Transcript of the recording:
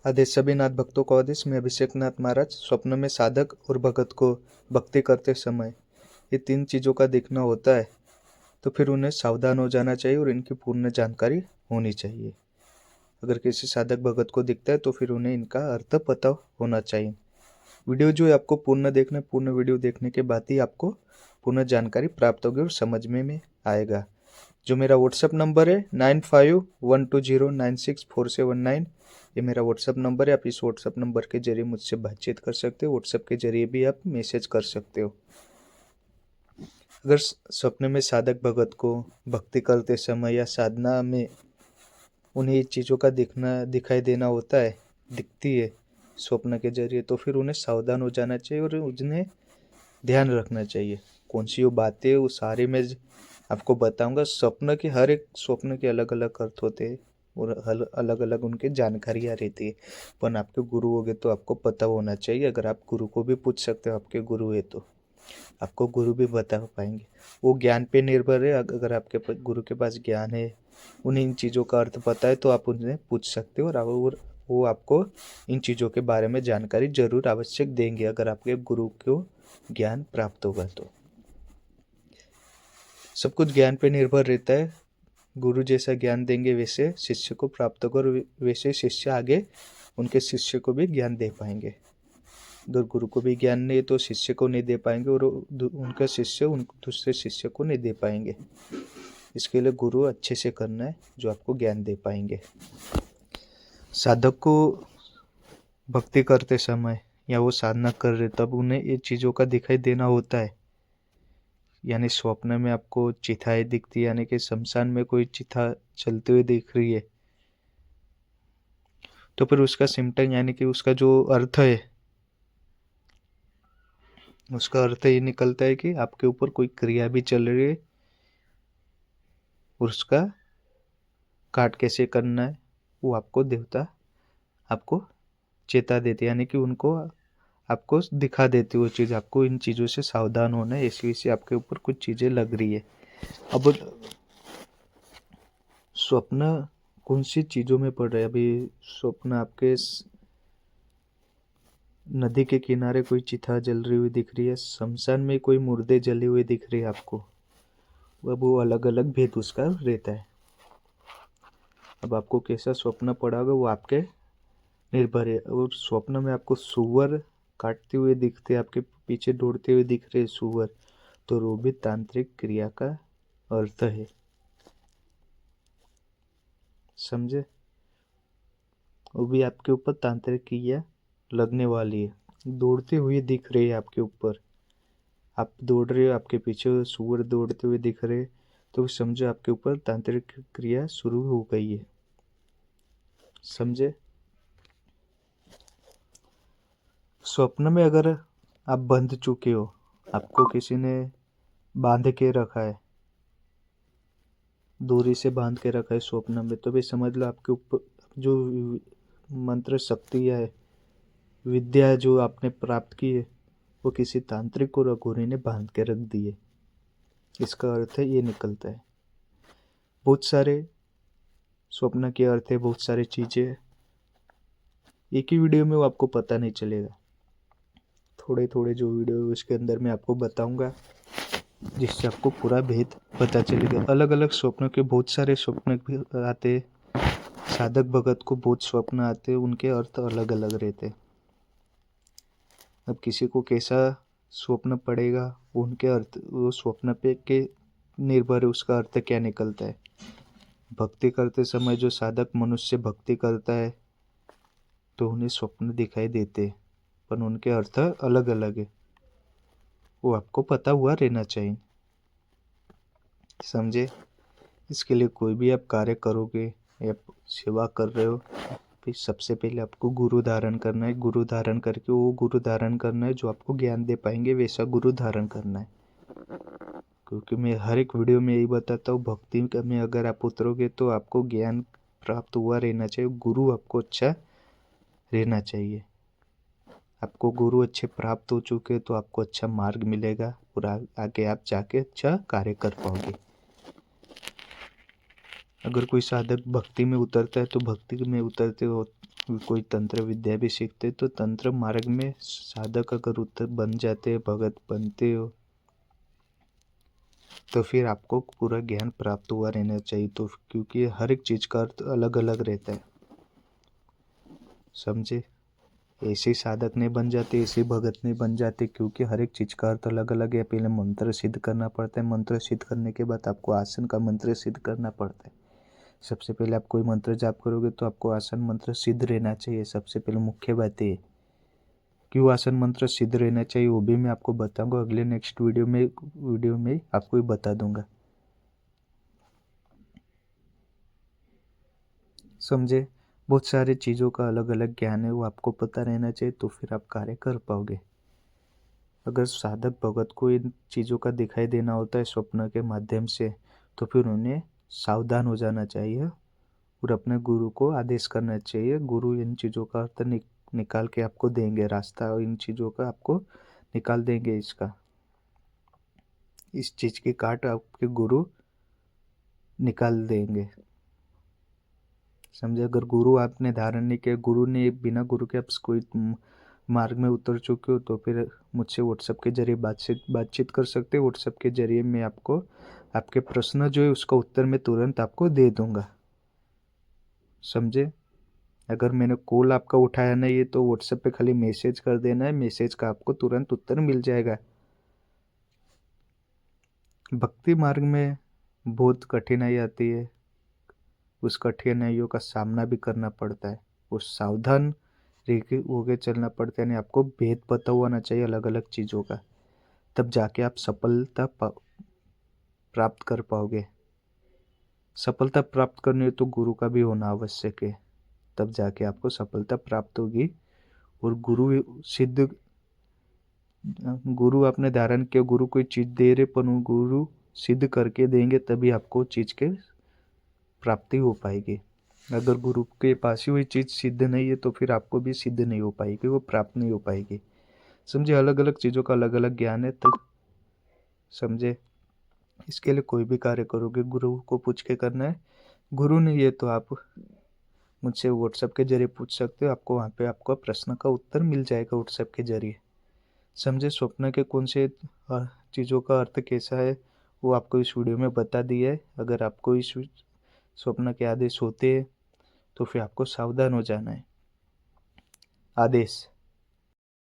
आदेश सभी नाथ भक्तों को आदेश। मैं अभिषेक नाथ महाराज। स्वप्न में साधक और भगत को भक्ति करते समय ये तीन चीज़ों का दिखना होता है, तो फिर उन्हें सावधान हो जाना चाहिए और इनकी पूर्ण जानकारी होनी चाहिए। अगर किसी साधक भगत को दिखता है तो फिर उन्हें इनका अर्थ पता होना चाहिए। वीडियो जो है आपको पूर्ण देखना, पूर्ण वीडियो देखने के बाद ही आपको पूर्ण जानकारी प्राप्त होगी और समझ में आएगा। जो मेरा व्हाट्सअप नंबर है 9512096479, ये मेरा व्हाट्सअप नंबर है। आप इस व्हाट्सअप नंबर के जरिए मुझसे बातचीत कर सकते हो। व्हाट्सअप के जरिए भी आप मैसेज कर सकते हो। अगर सपने में साधक भगत को भक्ति करते समय या साधना में उन्हें ये चीज़ों का दिखाई देना होता है, दिखती है स्वप्न के जरिए, तो फिर उन्हें सावधान हो जाना चाहिए और उन्हें ध्यान रखना चाहिए। कौन सी वो बातें वो सारी मैं आपको बताऊंगा। स्वप्न के हर एक स्वप्न के अलग अलग अर्थ होते हैं और अलग अलग उनके जानकारियाँ रहती है। पर आपके गुरु होगे तो आपको पता होना चाहिए। अगर आप गुरु को भी पूछ सकते हो, आपके गुरु है तो आपको गुरु भी बता पाएंगे। वो ज्ञान पे निर्भर है। अगर आपके गुरु के पास ज्ञान है, उन्हें इन चीज़ों का अर्थ पता है, तो आप उन्हें पूछ सकते हो और वो आपको इन चीज़ों के बारे में जानकारी जरूर आवश्यक देंगे, अगर आपके गुरु को ज्ञान प्राप्त होगा तो। सब कुछ ज्ञान पे निर्भर रहता है। गुरु जैसा ज्ञान देंगे वैसे शिष्य को प्राप्त होगा और वैसे शिष्य आगे उनके शिष्य को भी ज्ञान दे पाएंगे। अगर गुरु को भी ज्ञान नहीं तो शिष्य को नहीं दे पाएंगे और उनका शिष्य दूसरे शिष्य को नहीं दे पाएंगे। इसके लिए गुरु अच्छे से करना है जो आपको ज्ञान दे पाएंगे। साधक को भक्ति करते समय या वो साधना कर रहे तब उन्हें ये चीज़ों का दिखाई देना होता है। यानी स्वप्न में आपको चिताएं दिखती है, यानी कि शमशान में कोई चिता चलते हुए दिख रही है, तो फिर उसका सिम्टम यानी कि उसका जो अर्थ है, उसका अर्थ ये निकलता है कि आपके ऊपर कोई क्रिया भी चल रही है और उसका काट कैसे करना है वो आपको देवता आपको चेता देते, यानी कि उनको आपको दिखा देती वो चीज़। आपको इन चीज़ों से सावधान होना है, ऐसी वैसी आपके ऊपर कुछ चीज़ें लग रही है। अब स्वप्न कौन सी चीज़ों में पड़ रहा है? अभी स्वप्न आपके नदी के किनारे कोई चिता जल रही हुई दिख रही है, शमशान में कोई मुर्दे जले हुए दिख रहे हैं आपको। अब वो अलग अलग भेद उसका रहता है। अब आपको कैसा स्वप्न पड़ा होगा वो आपके निर्भर है। और स्वप्न में आपको सुअर काटते हुए दिखते, आपके पीछे दौड़ते हुए दिख रहे सुअर, तो वो भी तांत्रिक क्रिया का अर्थ है। समझे? वो भी आपके ऊपर तांत्रिक क्रिया लगने वाली है। दौड़ते हुए दिख रहे हैं आपके ऊपर, आप दौड़ रहे हो, आपके पीछे सुअर दौड़ते हुए दिख रहे, तो समझो आपके ऊपर तांत्रिक क्रिया शुरू हो गई है। समझे? स्वप्न में अगर आप बंध चुके हो, आपको किसी ने बांध के रखा है, दूरी से बांध के रखा है स्वप्न में, तो भी समझ लो आपके ऊपर जो मंत्र शक्ति है, विद्या जो आपने प्राप्त की है, वो किसी तांत्रिक और अघोरी ने बांध के रख दी है। इसका अर्थ है ये निकलता है। बहुत सारे स्वप्न के अर्थ है, बहुत सारी चीज़ें एक ही वीडियो में वो आपको पता नहीं चलेगा। थोड़े थोड़े जो वीडियो है उसके अंदर मैं आपको बताऊंगा, जिससे आपको पूरा भेद पता चलेगा। अलग अलग स्वप्नों के बहुत सारे स्वप्न भी आते हैं। साधक भगत को बहुत स्वप्न आते हैं, उनके अर्थ अलग अलग रहते हैं। अब किसी को कैसा स्वप्न पड़ेगा, उनके अर्थ वो स्वप्न पे के निर्भर है, उसका अर्थ क्या निकलता है। भक्ति करते समय जो साधक मनुष्य भक्ति करता है तो उन्हें स्वप्न दिखाई देते, पर उनके अर्थ अलग अलग है। वो आपको पता हुआ रहना चाहिए। समझे? इसके लिए कोई भी आप कार्य करोगे या सेवा कर रहे हो, फिर सबसे पहले आपको गुरु धारण करना है। गुरु धारण करके वो गुरु धारण करना है जो आपको ज्ञान दे पाएंगे, वैसा गुरु धारण करना है। क्योंकि मैं हर एक वीडियो में यही बताता हूँ, भक्ति में अगर आप उतरोगे तो आपको ज्ञान प्राप्त हुआ रहना चाहिए, गुरु आपको अच्छा रहना चाहिए। आपको गुरु अच्छे प्राप्त हो चुके तो आपको अच्छा मार्ग मिलेगा और आगे आप जाके अच्छा कार्य कर पाओगे। अगर कोई साधक भक्ति में उतरता है तो भक्ति में उतरते कोई तंत्र विद्या भी सीखते तो तंत्र मार्ग में साधक अगर उत्तर बन जाते, भगत बनते हो, तो फिर आपको पूरा ज्ञान प्राप्त हुआ रहना चाहिए। तो क्योंकि हर एक चीज़ का अर्थ अलग अलग रहता है, समझे। ऐसे साधक नहीं बन जाते, ऐसे भगत नहीं बन जाते, क्योंकि हर एक चीज़ का अर्थ अलग अलग है। पहले मंत्र सिद्ध करना पड़ता है, मंत्र सिद्ध करने के बाद आपको आसन का मंत्र सिद्ध करना पड़ता है। सबसे पहले आप कोई मंत्र जाप करोगे तो आपको आसन मंत्र सिद्ध रहना चाहिए। सबसे पहले मुख्य बात है क्यों आसन मंत्र सिद्ध रहना चाहिए, वो भी मैं आपको बताऊंगा अगले नेक्स्ट वीडियो में आपको ही बता दूंगा, समझे। बहुत सारे चीज़ों का अलग अलग ज्ञान है, वो आपको पता रहना चाहिए, तो फिर आप कार्य कर पाओगे। अगर साधक भगत को इन चीज़ों का दिखाई देना होता है स्वप्न के माध्यम से, तो फिर उन्हें सावधान हो जाना चाहिए और अपने गुरु को आदेश करना चाहिए। गुरु इन चीज़ों का अर्थ निकाल के आपको देंगे, रास्ता इन चीज़ों का आपको निकाल देंगे। इस चीज़ की काट आपके गुरु निकाल देंगे, समझे। अगर गुरु आपने धारण नहीं किया, गुरु ने बिना गुरु के आप कोई मार्ग में उतर चुके हो, तो फिर मुझसे व्हाट्सएप के जरिए बातचीत कर सकते हो। व्हाट्सएप के जरिए मैं आपको आपके प्रश्न जो है उसका उत्तर मैं तुरंत आपको दे दूंगा, समझे। अगर मैंने कॉल आपका उठाया नहीं है तो व्हाट्सएप पे खाली मैसेज कर देना है, मैसेज का आपको तुरंत उत्तर मिल जाएगा। भक्ति मार्ग में बहुत कठिनाई आती है, उस कठिनाइयों का सामना भी करना पड़ता है, और सावधान होके चलना पड़ता है। यानी आपको भेद पता होना चाहिए अलग अलग चीज़ों का, तब जाके आप सफलता प्राप्त कर पाओगे। सफलता प्राप्त करनी हो तो गुरु का भी होना आवश्यक है, तब जाके आपको सफलता प्राप्त होगी। और गुरु आपने धारण किया, गुरु कोई चीज़ दे रहे, पर गुरु सिद्ध करके देंगे, तभी आपको चीज़ के प्राप्ति हो पाएगी। अगर गुरु के पास ही वही चीज़ सिद्ध नहीं है तो फिर आपको भी सिद्ध नहीं हो पाएगी, वो प्राप्त नहीं हो पाएगी, समझे। अलग अलग चीज़ों का अलग अलग ज्ञान है, तो समझे। इसके लिए कोई भी कार्य करोगे गुरु को पूछ के करना है। गुरु नहीं है तो आप मुझसे व्हाट्सएप के जरिए पूछ सकते हो, आपको वहाँ पे आपको प्रश्न का उत्तर मिल जाएगा व्हाट्सएप के जरिए, समझे। स्वप्न के कौन से चीज़ों का अर्थ कैसा है वो आपको इस वीडियो में बता दिया है। अगर आपको इस स्वप्न के आदेश होते हैं तो फिर आपको सावधान हो जाना है। आदेश।